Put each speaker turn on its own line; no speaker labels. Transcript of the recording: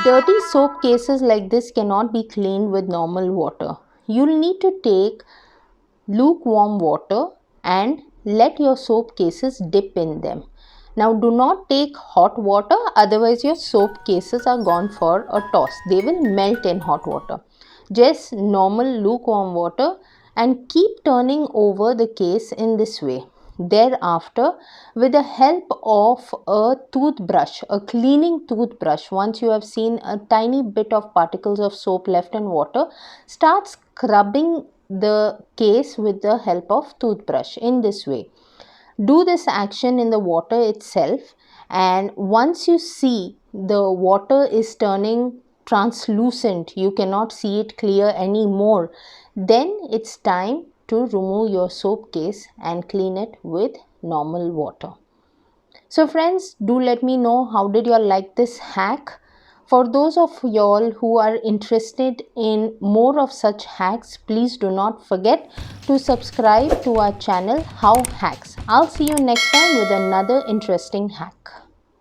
Dirty soap cases like this cannot be cleaned with normal water. You'll need to take lukewarm water and let your soap cases dip in them. Now do not take hot water, otherwise your soap cases are gone for a toss. They will melt in hot water. Just normal lukewarm water and keep turning over the case in this way. Thereafter, with the help of a toothbrush, a cleaning toothbrush, once you have seen a tiny bit of particles of soap left in water, start scrubbing the case with the help of toothbrush in this way. Do this action in the water itself, and once you see the water is turning translucent, you cannot see it clear anymore, then it's time to remove your soap case and clean it with normal water. So friends, do let me know how did you all like this hack. For those of y'all who are interested in more of such hacks, please do not forget to subscribe to our channel How Hacks. I'll see you next time with another interesting hack.